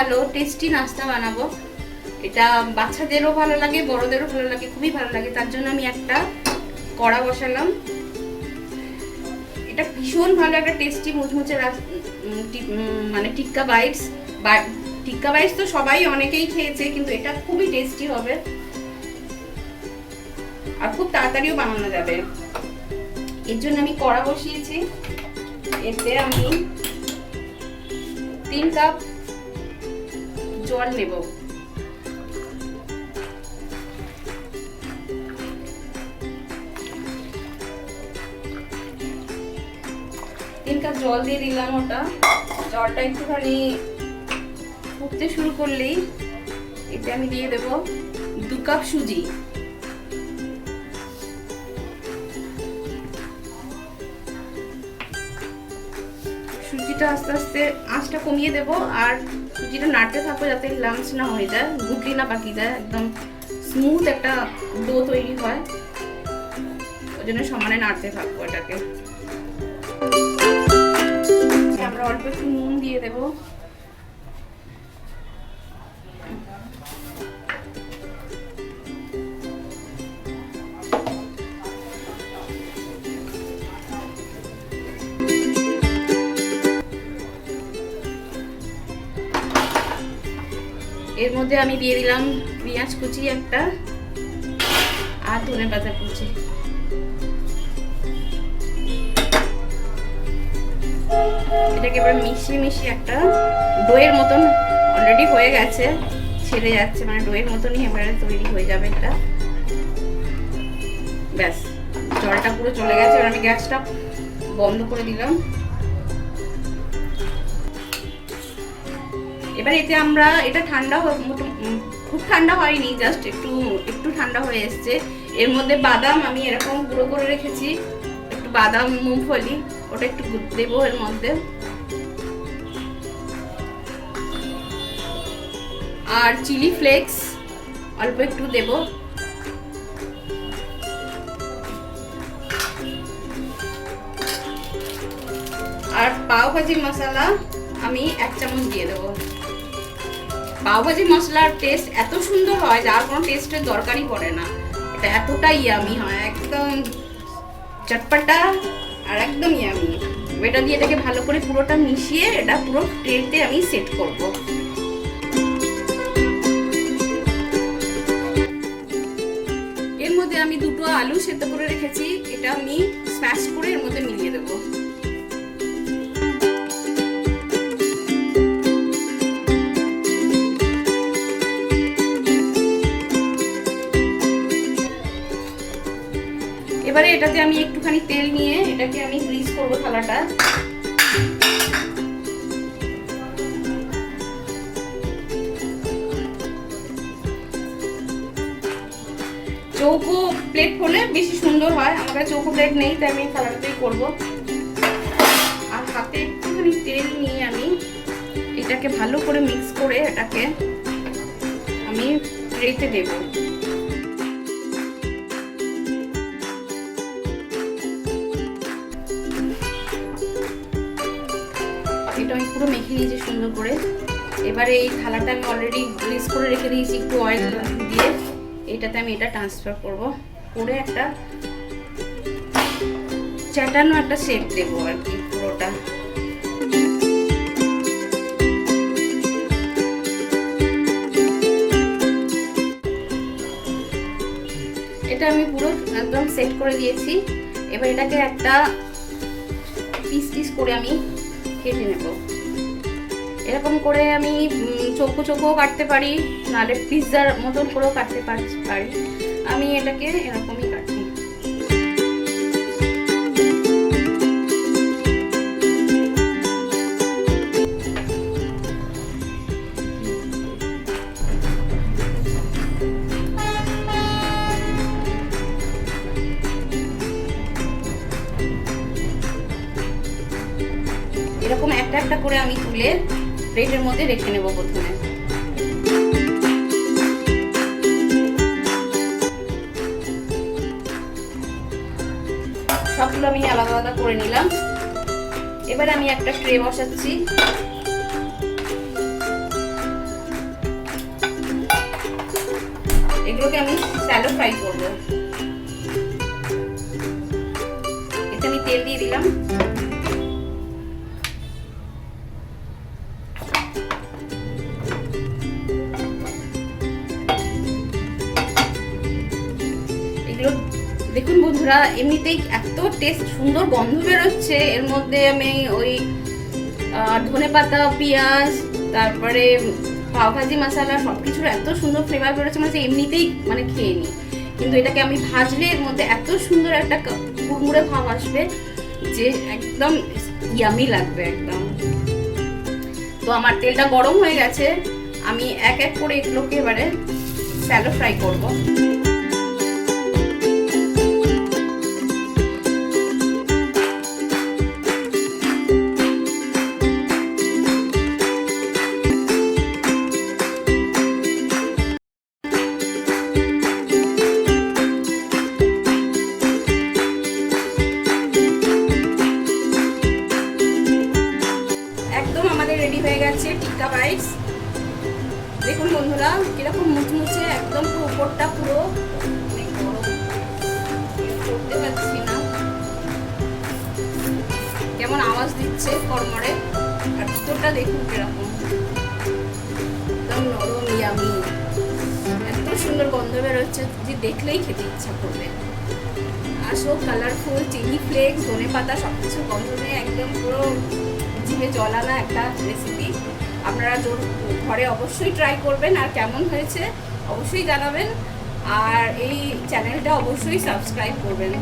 ভালো টেস্টি নাস্তা বানাবো। এটা বাচ্চাদেরও ভালো লাগে, বড়দেরও ভালো লাগে, খুবই ভালো লাগে। তার জন্য আমি একটা কড়া বসালাম। এটা ভীষণ ভালো একটা টেস্টি মুচমুচে মানে টিক্কা বাইটস। টিক্কা বাইটস তো সবাই অনেকেই খেয়েছে, কিন্তু এটা খুবই টেস্টি হবে আর খুব তাড়াতাড়িও বানানো যাবে। এর জন্য আমি কড়া বসিয়েছি। এতে আমি 3 কাপ জল নেব। জল দিয়ে দিলাম। ওটা জলটা একটুখানি ফুটতে শুরু করলেই এতে আমি দিয়ে দেব 2 কাপ সুজি। সুজিটা আস্তে আস্তে আঁচটা কমিয়ে দেব আর সুজিটা নাড়তে থাকবো যাতে লাম্পস না হয়ে যায়, গুটলি না পাকি যায়, একদম স্মুথ একটা ডো তৈরি হয়। ওই জন্য সমানে নাড়তে থাকবো এটাকে। আমরা অল্প একটু নুন দিয়ে দেব। এর মধ্যে আমি দিয়ে দিলাম পেঁয়াজ কুচি একটা আর ধনে পাতা কুচি। এটাকে এবার মিশিয়ে একটা ডোয়ের মতন অলরেডি হয়ে গেছে, ছেড়ে যাচ্ছে, মানে ডোয়ের মতনই এবারে তৈরি হয়ে যাবে এটা। ব্যাস, জলটা পুরো চলে গেছে। এবার আমি গ্যাসটা বন্ধ করে দিলাম। এবার এতে আমরা এটা ঠান্ডা, খুব ঠান্ডা হয়নি, জাস্ট একটু ঠান্ডা হয়ে এসছে। এর মধ্যে বাদাম আমি এরকম গুঁড়ো করে রেখেছি, একটু বাদাম মুগফলি, ওটা একটু দেবো এর মধ্যে। আর চিলি ফ্লেক্স অল্প একটু দেব। আর পাও ভাজি মশলা আমি 1 চামচ দিয়ে দেবো। পাও ভাজি মশলার টেস্ট এত সুন্দর হয় যার কোনো টেস্টের দরকারই পড়ে না। এটা এতটাই ইয়ামি হয়, একদম চটপটা আর একদম ইয়ামি। এটা দিয়ে এটাকে ভালো করে পুরোটা মিশিয়ে এটা পুরো ট্রেতে আমি সেট করব। এর মধ্যে আমি 2টো আলু সেদ্ধ করে রেখেছি, এটা আমি স্ম্যাশ করে এর মধ্যে মিলিয়ে দেব। এবারে এটাতে আমি একটুখানি তেল নিয়ে এটাকে আমি গ্রিস করব থালাটা। চৌকো প্লেট হলে বেশি সুন্দর হয়, আমার কাছে চৌকো প্লেট নেই তাই আমি থালাটাতেই করব। আর হাতে একটুখানি তেল নিয়ে আমি এটাকে ভালো করে মিক্স করে এটাকে আমি ট্রেতে দেব। এটা আমি পুরো মেখে নিয়েছি সুন্দর করে। এবারে এই থালাটা আমি অলরেডি গ্রিস করে রেখে দিয়েছি একটু অয়েল দিয়ে, এটাতে আমি এটা ট্রান্সফার করব, করে একটা চ্যাটানো একটা শেপ দেবো আর কি পুরোটা। এটা আমি পুরো একদম সেট করে দিয়েছি। এবার এটাকে একটা পিস পিস করে আমি কেটে নেব। এরকম করে আমি চৌকো চৌকো কাটতে পারি, নাহলে পিৎজার মতন করেও কাটতে পারি। আমি এটাকে এরকমই কাটি। এরকম একটা একটা করে আমি তুলে প্লেটের মধ্যে রেখে নেব প্রথমে। সবগুলো আমি আলাদা আলাদা করে নিলাম। এবারে আমি একটা ট্রে বসাচ্ছি। এগুলোকে আমি স্যালো ফ্রাই করবো। এতে আমি তেল দিয়ে দিলাম। এগুলো দেখুন বন্ধুরা, এমনিতেই এত টেস্ট, সুন্দর গন্ধ বেরোচ্ছে। এর মধ্যে আমি ওই ধনেপাতা, পেঁয়াজ, তারপরে পাওভাজি মশলা সবকিছুর এত সুন্দর ফ্লেভার বেরোচ্ছে, মানে এমনিতেই মানে খেয়ে নিই। কিন্তু এটাকে আমি ভাজলে এর মধ্যে এত সুন্দর একটা কুড়মুড়ে ভাব আসবে যে একদম ইয়ামি লাগবে একদম। তো আমার তেলটা গরম হয়ে গেছে, আমি এক এক করে এগুলোকে এবারে স্যালো ফ্রাই করবো। রেডি হয়ে গেছে টিক্কা বাইটস। দেখুন বন্ধুরা কিরকম মুচমুচে, একদম পুরো উপরটা পুরো করতে পারছি না, কেমন আওয়াজ দিচ্ছে কড়মড়ে। আর ভিতরটা দেখুন কিরকম একদম নরম ইয়ামি, এত সুন্দর গন্ধ বেরোচ্ছে যে দেখলেই খেতে ইচ্ছা করবে। আর সব কালারফুল চিলি ফ্লেক্স, ধনেপাতা সবকিছু গন্ধ নিয়ে একদম পুরো জিভে জল আনা একটা রেসিপি। আপনারা ঘরে অবশ্যই ট্রাই করবেন, আর কেমন হয়েছে অবশ্যই জানাবেন, আর এই চ্যানেলটা অবশ্যই সাবস্ক্রাইব করবেন।